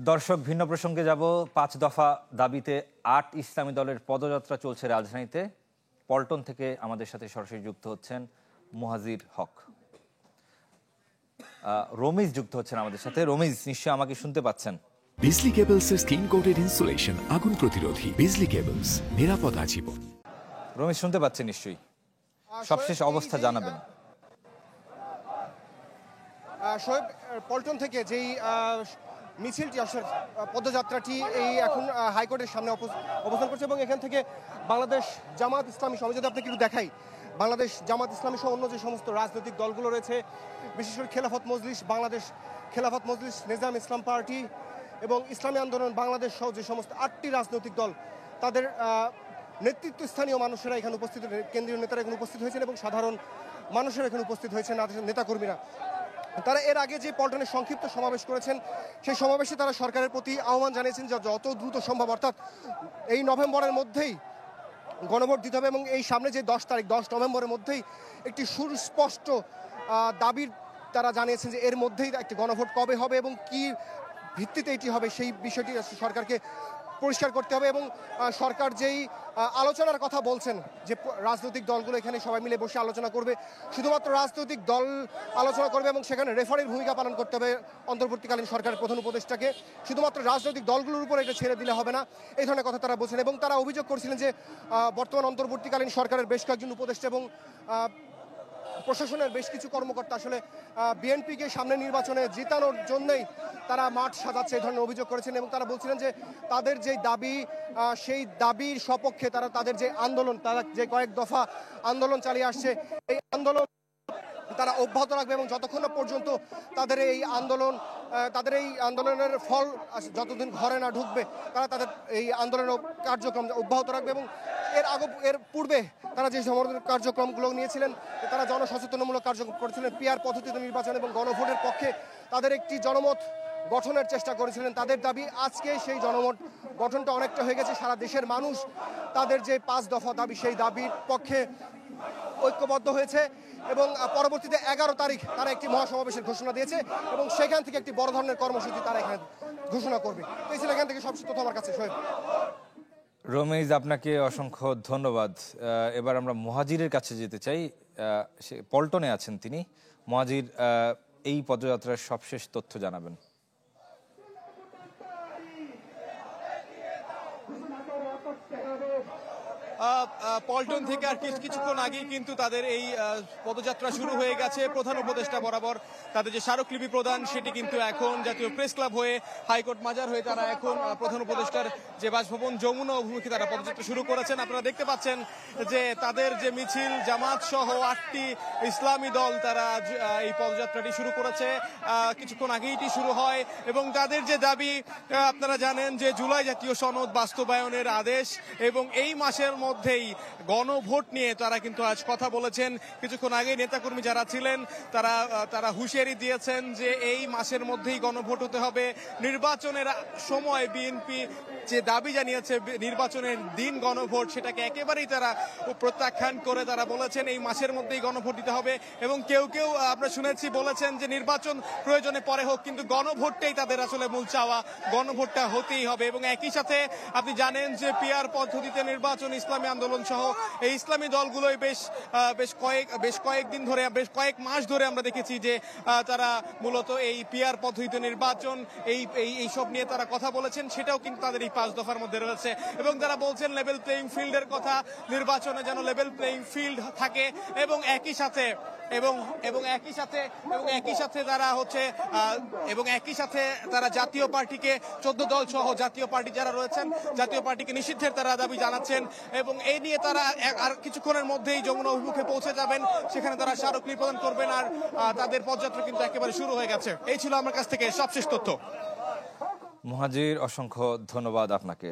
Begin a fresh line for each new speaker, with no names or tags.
দর্শক, ভিন্ন প্রসঙ্গে যাব। ৫ দফা দাবিতে ৮ ইসলামী দলের পদযাত্রা চলছে রাজধানীতে। পল্টন থেকে আমাদের সাথে সরাসরি যুক্ত হচ্ছেন মুহাজির হক। রমিজ যুক্ত হচ্ছেন আমাদের সাথে। রমিজ, নিশ্চয়ই আমাকে শুনতে পাচ্ছেন?
বিজলি কেবলস এর স্কিন কোটেড ইনসুলেশন আগুন প্রতিরোধী। বিজলি কেবলস, নিরাপদ আজীবন।
রমিজ শুনতে পাচ্ছেন নিশ্চয়ই? সবশেষ অবস্থা জানাবেন।
শোয়েব, পল্টন থেকে যেই মিছিলটি আসলে পদযাত্রাটি এই এখন হাইকোর্টের সামনে অবস্থান করছে এবং এখান থেকে বাংলাদেশ জামাত ইসলামী সহ, যদি আপনাকে একটু দেখাই, বাংলাদেশ জামাত ইসলামী সহ অন্য যে সমস্ত রাজনৈতিক দলগুলো রয়েছে, বিশেষ করে খেলাফত মজলিস, বাংলাদেশ খেলাফত মজলিস, নিজাম ইসলাম পার্টি এবং ইসলামী আন্দোলন বাংলাদেশ সহ যে সমস্ত ৮টি রাজনৈতিক দল, তাদের নেতৃত্বস্থানীয় মানুষেরা এখানে উপস্থিত, কেন্দ্রীয় নেতারা এখানে উপস্থিত হয়েছেন এবং সাধারণ মানুষেরা এখানে উপস্থিত হয়েছেন, নেতাকর্মীরা। তারা এর আগে যে পল্টনের সংক্ষিপ্ত সমাবেশ করেছেন, সেই সমাবেশে তারা সরকারের প্রতি আহ্বান জানিয়েছেন যে যত দ্রুত সম্ভব, অর্থাৎ এই নভেম্বরের মধ্যেই গণভোট দিতে হবে এবং এই সামনে যে 10 নভেম্বরের মধ্যেই একটি সুস্পষ্ট দাবির তারা জানিয়েছেন যে এর মধ্যেই একটি গণভোট কবে হবে এবং কি ভিত্তিতে এটি হবে, সেই বিষয়টি সরকারকে পরিষ্কার করতে হবে। এবং সরকার যেই আলোচনার কথা বলছেন যে রাজনৈতিক দলগুলো এখানে সবাই মিলে বসে আলোচনা করবে, শুধুমাত্র রাজনৈতিক দল আলোচনা করবে এবং সেখানে রেফারির ভূমিকা পালন করতে হবে অন্তর্বর্তীকালীন সরকারের প্রধান উপদেষ্টাকে, শুধুমাত্র রাজনৈতিক দলগুলোর উপর এটা ছেড়ে দিলে হবে না, এই ধরনের কথা তারা বলছেন। এবং তারা অভিযোগ করছিলেন যে বর্তমান অন্তর্বর্তীকালীন সরকারের বেশ কয়েকজন উপদেষ্টা এবং প্রশাসনের বেশ কিছু কর্মকর্তা আসলে বিএনপিকে সামনে নির্বাচনে জেতানোর জন্যই তারা মাঠ সাজাচ্ছে, এই ধরনের অভিযোগ করেছেন। এবং তারা বলছিলেন যে তাদের যে দাবি, সেই দাবির সপক্ষে তারা তাদের যে আন্দোলন, তারা যে কয়েক দফা আন্দোলন চালিয়ে আসছে, এই আন্দোলন তারা অব্যাহত রাখবে এবং যতক্ষণ না পর্যন্ত তাদের এই আন্দোলনের ফল যতদিন ঘরে না ঢুকবে, তারা তাদের এই আন্দোলনের কার্যক্রম অব্যাহত রাখবে। এবং এর পূর্বে তারা যে সমস্ত কার্যক্রমগুলো নিয়েছিলেন, তারা জনসচেতনমূলক কার্যক্রম করেছিলেন, পিআর পদ্ধতিতে নির্বাচন এবং গণভোটের পক্ষে তাদের একটি জনমত গঠনের চেষ্টা করেছিলেন। তাদের দাবি আজকে সেই জনমত গঠনটা অনেকটা হয়ে গেছে। সারা দেশের মানুষ তাদের যে 5 দফা দাবি, সেই দাবির পক্ষে ঐক্যবদ্ধ হয়েছে এবং পরবর্তীতে 11 তারিখ তারা একটি মহাসমাবেশের ঘোষণা দিয়েছে এবং সেখান থেকে একটি বড় ধরনের কর্মসূচি তারা এখানে ঘোষণা করবে। তো এই ছিল এখান থেকে সবচেয়ে তথ্য আমার কাছে। শোয়েব।
রমেশ, আপনাকে অসংখ্য ধন্যবাদ। এবার আমরা মুহাজিরের কাছে যেতে চাই। সে পল্টনে আছেন তিনি। মুহাজির, এই পদযাত্রার সবশেষ তথ্য জানাবেন।
পল্টন থেকে আর কিছুক্ষণ আগেই কিন্তু তাদের এই পদযাত্রা শুরু হয়ে গেছে। প্রধান উপদেষ্টা বরাবর তাদের যে স্মারকলিপি প্রদান, সেটি কিন্তু এখন জাতীয় প্রেস ক্লাব হয়ে হাইকোর্ট মাজার হয়ে তারা এখন প্রধান উপদেষ্টার যে বাসভবন যমুনা অভিমুখে তারা পদযাত্রা শুরু করেছেন। আপনারা দেখতে পাচ্ছেন যে তাদের যে মিছিল, জামাত সহ 8টি ইসলামী দল তারা এই পদযাত্রাটি শুরু করেছে। কিছুক্ষণ আগেই এটি শুরু হয় এবং তাদের যে দাবি, আপনারা জানেন যে জুলাই জাতীয় সনদ বাস্তবায়নের আদেশ এবং এই মাসের মধ্যেই গণভোট নিয়ে তারা কিন্তু আজ কথা বলেছেন। কিছুক্ষণ আগে নেতাকর্মী যারা ছিলেন তারা হুঁশিয়ারি দিয়েছেন যে এই মাসের মধ্যেই গণভোট হতে হবে। নির্বাচনের সময় বিএনপি যে দাবি জানিয়েছে নির্বাচনের দিন গণভোট, সেটাকে একেবারেই তারা প্রত্যাখ্যান করে তারা বলেছেন এই মাসের মধ্যেই গণভোট দিতে হবে। এবং কেউ আমরা শুনেছি বলেছেন যে নির্বাচন প্রয়োজনে পরে হোক, কিন্তু গণভোটটাই তাদের আসলে মূল চাওয়া, গণভোটটা হতেই হবে। এবং একই সাথে আপনি জানেন যে পিআর পদ্ধতিতে নির্বাচন, ইসলামী আন্দোলন সহ এই ইসলামী দলগুলোই বেশ কয়েকদিন ধরে, বেশ কয়েক মাস ধরে আমরা দেখেছি যে তারা মূলত এই পিআর পদ্ধতিতে নির্বাচন এইসব নিয়ে তারা কথা বলেছেন। সেটাও কিন্তু তাদের এই 5 দফার মধ্যে রয়েছে এবং তারা বলছেন লেভেল প্লেইং ফিল্ডের কথা, নির্বাচনে যেন লেভেল প্লেইং ফিল্ড থাকে এবং একই সাথে তারা জাতীয় পার্টিকে 14 দল সহ জাতীয় পার্টি যারা রয়েছেন, জাতীয় পার্টিকে নিষিদ্ধের তারা দাবি জানাচ্ছেন। এবং এই নিয়ে তারা আর কিছুক্ষণের মধ্যেই যমুনা অভিমুখে পৌঁছে যাবেন, সেখানে তারা স্মারকলিপি প্রদান করবেন। আর তাদের পদযাত্রা কিন্তু একেবারে শুরু হয়ে গেছে। এই ছিল আমার কাছ থেকে সবশেষ তথ্য।
মুহাজির, অসংখ্য ধন্যবাদ আপনাকে।